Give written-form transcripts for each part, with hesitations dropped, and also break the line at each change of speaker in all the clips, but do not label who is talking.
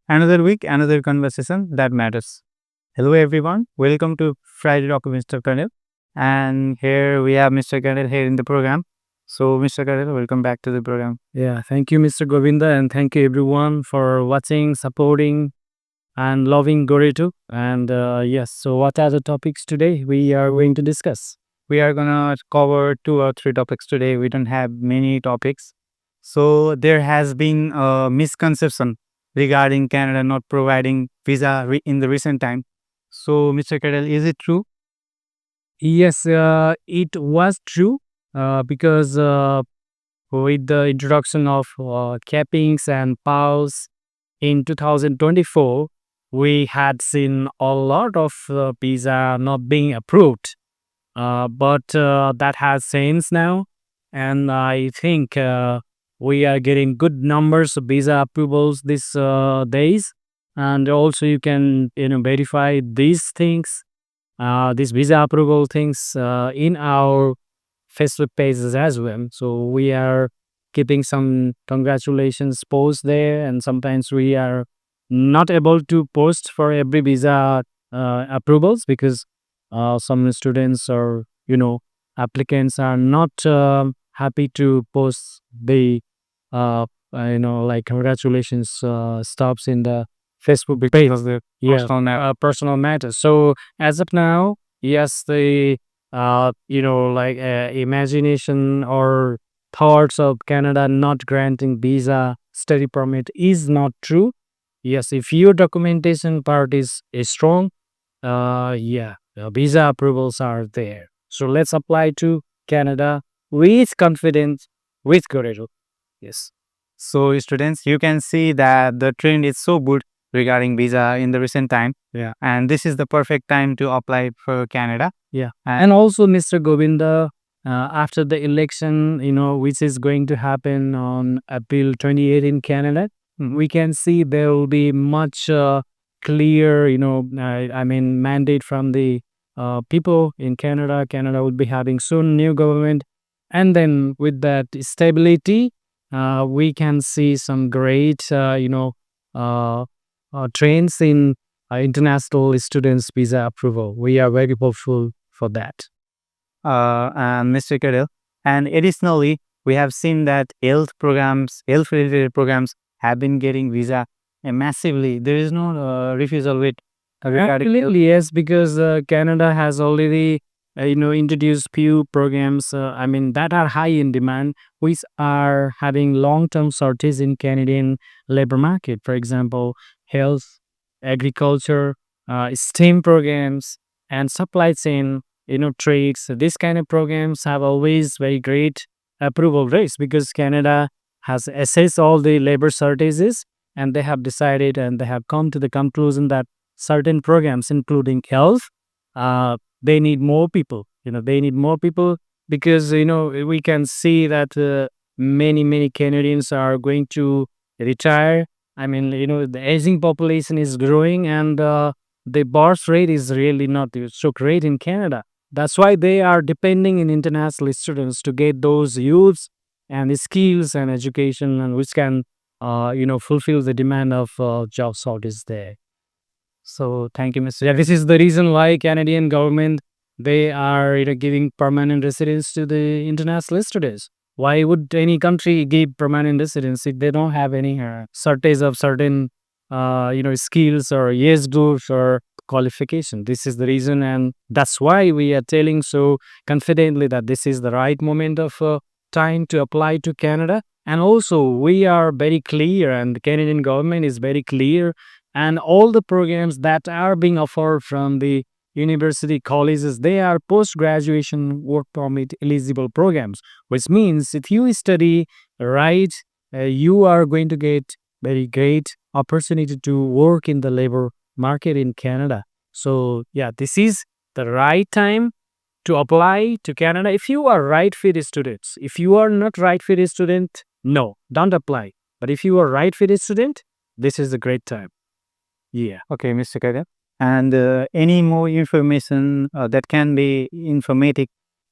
Another week, another conversation that matters. Hello, everyone. Welcome to Friday Talk with Mr. Kandel. And here we have Mr. Kandel here in the program. So, Mr. Kandel, welcome back to the program.
Yeah, thank you, Mr. Govinda, and thank you everyone for watching, supporting, and loving Goreto. And yes, so what are the topics today we are going to discuss?
We are going to cover two or three topics today. We don't have many topics. So, there has been a misconception regarding Canada not providing visa in the recent time. So, Mr. Kandel, is it true?
Yes, it was true because with the introduction of cappings and PAUs in 2024, we had seen a lot of visa not being approved. But that has changed now, and I think we are getting good numbers of visa approvals these days. And also, you can verify these things, these visa approval things in our Facebook pages as well. So we are keeping some congratulations posts there, and sometimes we are not able to post for every visa approvals because some students or applicants are not happy to post the like congratulations stops in the Facebook
Because
page.
of the
Yeah,
personal
personal matters. So as of now, yes, the imagination or thoughts of Canada not granting visa study permit is not true. Yes, if your documentation part is strong, yeah, visa approvals are there. So let's apply to Canada with confidence, with Goreto. Yes.
So, students, you can see that the trend is so good regarding visa in the recent time.
Yeah.
And this is the perfect time to apply for Canada.
Yeah.
And
And also, Mr. Govinda, after the election, which is going to happen on April 28 in Canada, we can see there will be much clear, mandate from the people in Canada. Canada will be having soon new government. And then with that stability, we can see some great, trends in international students visa approval. We are very hopeful for that.
Mr. Kadel. And additionally, we have seen that health related programs have been getting visa massively. There is no refusal with regarding
Absolutely, yes, because Canada has already, introduced few programs. That are high in demand, which are having long-term shortage in Canadian labor market. For example, health, agriculture, STEM programs, and supply chain. Trades. These kind of programs have always very great approval rates because Canada has assessed all the labor shortages, and they have decided and they have come to the conclusion that certain programs, including health, they need more people. They need more people because we can see that many Canadians are going to retire. The aging population is growing, and the birth rate is really not so great in Canada. That's why they are depending in international students to get those youths and skills and education, and which can fulfill the demand of job shortage there.
So, thank you, Mr.
Yeah, this is the reason why Canadian government, they are giving permanent residence to the international students. Why would any country give permanent residence if they don't have any shortage of certain skills or age groups or qualification? This is the reason, and that's why we are telling so confidently that this is the right moment of time to apply to Canada. And also, we are very clear, and the Canadian government is very clear, and all the programs that are being offered from the university colleges, they are post-graduation work permit eligible programs, which means if you study right, you are going to get very great opportunity to work in the labor market in Canada. So yeah, this is the right time to apply to Canada if you are right fit students. If you are not right fit student, no, don't apply. But if you are right fit student, this is a great time. Yeah.
Okay, Mr. Kadel. And any more information that can be informative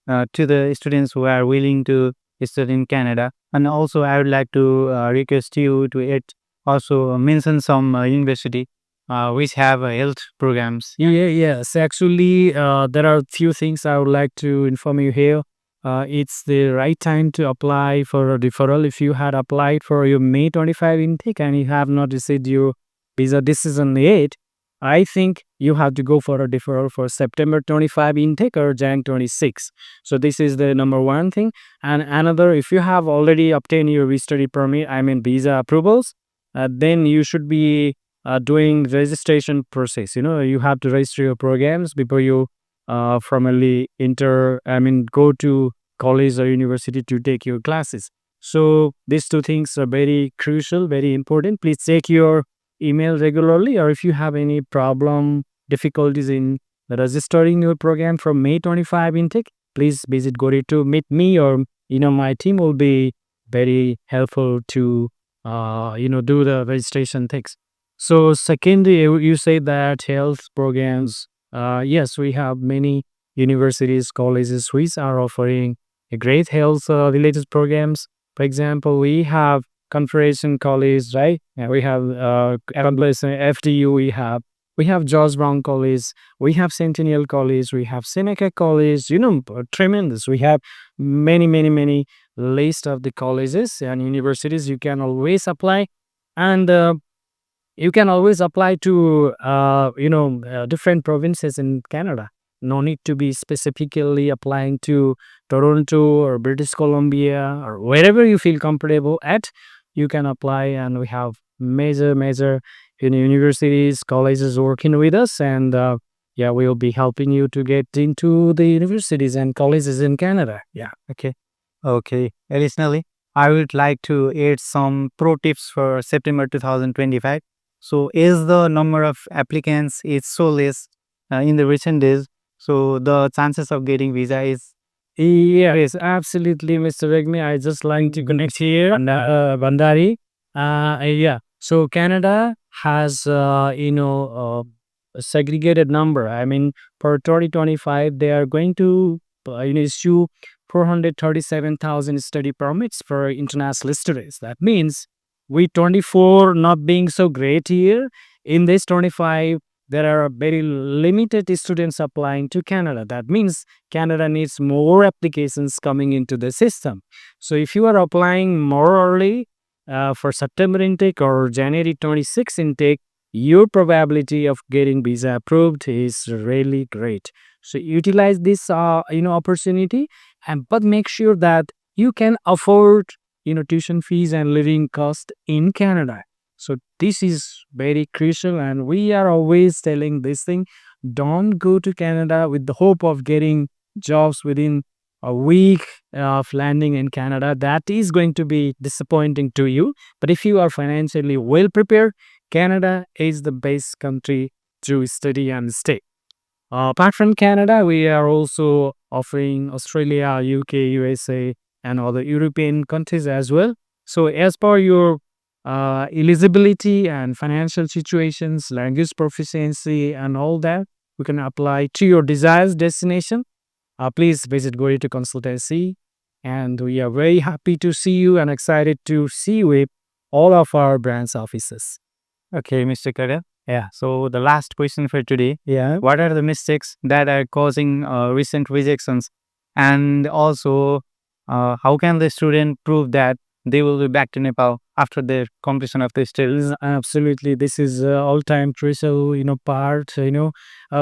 to the students who are willing to study in Canada. And also, I would like to request you to add also mention some university which have health programs.
Yes. Actually, there are few things I would like to inform you here. It's the right time to apply for a deferral. If you had applied for your May 25 intake and you have not received your visa decision yet, I think you have to go for a deferral for September 25 intake or Jan 26. So this is the number one thing. And another, if you have already obtained your study permit, I mean visa approvals, then you should be doing registration process. You have to register your programs before you formally go to college or university to take your classes. So these two things are very crucial, very important. Please check your email regularly, or if you have any problem, difficulties in registering your program from May 25 intake, please visit Goreto, meet me, or my team will be very helpful to do the registration things. So secondly, you say that health programs. Yes, we have many universities, colleges which are offering a great health related programs. For example, we have Confederation College, right? And we have FDU. We have George Brown College. We have Centennial College. We have Seneca College. Tremendous. We have many, many, many list of the colleges and universities you can always apply, and you can always apply to different provinces in Canada. No need to be specifically applying to Toronto or British Columbia or wherever you feel comfortable at. You can apply, and we have major universities, colleges working with us, and yeah, we'll be helping you to get into the universities and colleges in Canada. Yeah.
Okay. Okay. Additionally, I would like to add some pro tips for September 2025. So, as the number of applicants is so less in the recent days, so the chances of getting visa is
Yes, absolutely, Mr. Regmi. I just like to connect here. And Bhandari. Yeah. So Canada has, a segregated number. I mean, for 2025, they are going to issue 437,000 study permits for international students. That means we 24 not being so great here. In this 25, there are very limited students applying to Canada. That means Canada needs more applications coming into the system. So if you are applying more early for September intake or January 26 intake, your probability of getting visa approved is really great. So utilize this opportunity, and but make sure that you can afford tuition fees and living cost in Canada. So this is very crucial, and we are always telling this thing: don't go to Canada with the hope of getting jobs within a week of landing in Canada. That is going to be disappointing to you. But if you are financially well prepared, Canada is the best country to study and stay. Apart from Canada, we are also offering Australia, UK, USA, and other European countries as well. So, as per your eligibility and financial situations, language proficiency, and all that, we can apply to your desired destination. Please visit Goreto Consultancy, and we are very happy to see you and excited to see you with all of our branch offices.
okay, Mr. Kandel. Yeah. So, the last question for today:
Yeah.
what are the mistakes that are causing recent rejections, and also how can the student prove that they will be back to Nepal after the completion of the studies?
Absolutely, this is all-time crucial, part.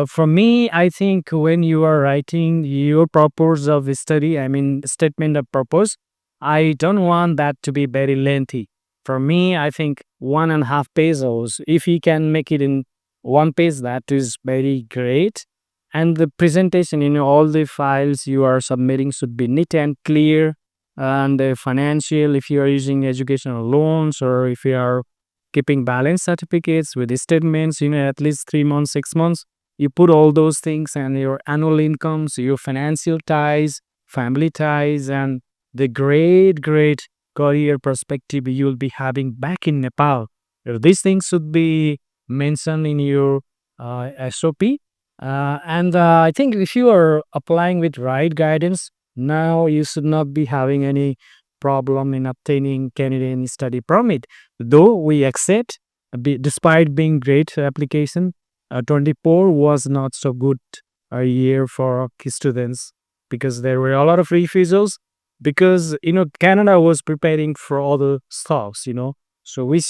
For me, I think when you are writing your purpose of study, I mean statement of purpose, I don't want that to be very lengthy. For me, I think 1.5 pages. If you can make it in one page, that is very great. And the presentation, all the files you are submitting should be neat and clear, and financial, if you are using educational loans or if you are keeping balance certificates with the statements, at least 3 months, 6 months, you put all those things, and your annual incomes, your financial ties, family ties, and the great career perspective you will be having back in Nepal. These things should be mentioned in your SOP. And I think if you are applying with right guidance, now you should not be having any problem in obtaining Canadian study permit. Though we accept, despite being great application, 24 was not so good a year for students because there were a lot of refusals because Canada was preparing for other stuffs, so we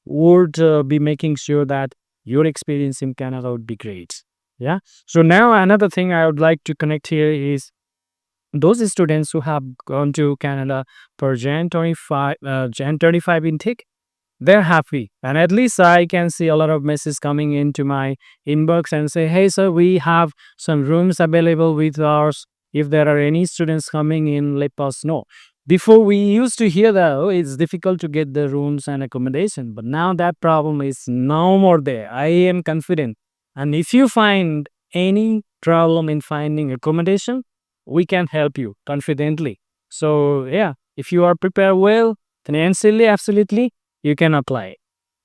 would be making sure that your experience in Canada would be great. Yeah. So now another thing I would like to connect here is those students who have gone to Canada for Jan 25 intake, they're happy. And at least I can see a lot of messages coming into my inbox and say, hey, sir, we have some rooms available with ours. If there are any students coming in, let us know. Before we used to hear that, oh, it's difficult to get the rooms and accommodation. But now that problem is no more there. I am confident. And if you find any problem in finding accommodation, we can help you confidently. So, yeah, if you are prepared well, financially, absolutely, you can apply,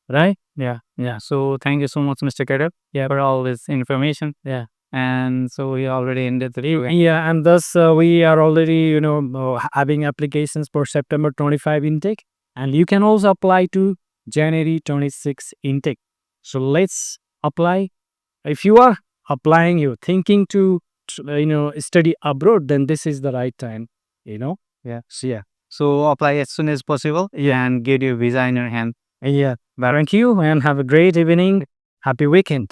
right?
Yeah. Yeah. So thank you so much, Mr. Kandel, for all this information.
Yeah.
And so we already ended the review.
Yeah, and thus we are already, having applications for September 25 intake, and you can also apply to January 26 intake. So let's apply. If you are applying, you're thinking to, study abroad, then this is the right time,
Yeah. So apply as soon as possible. Yeah, and get your visa in your hand.
Yeah. Thank you and have a great evening. Happy weekend.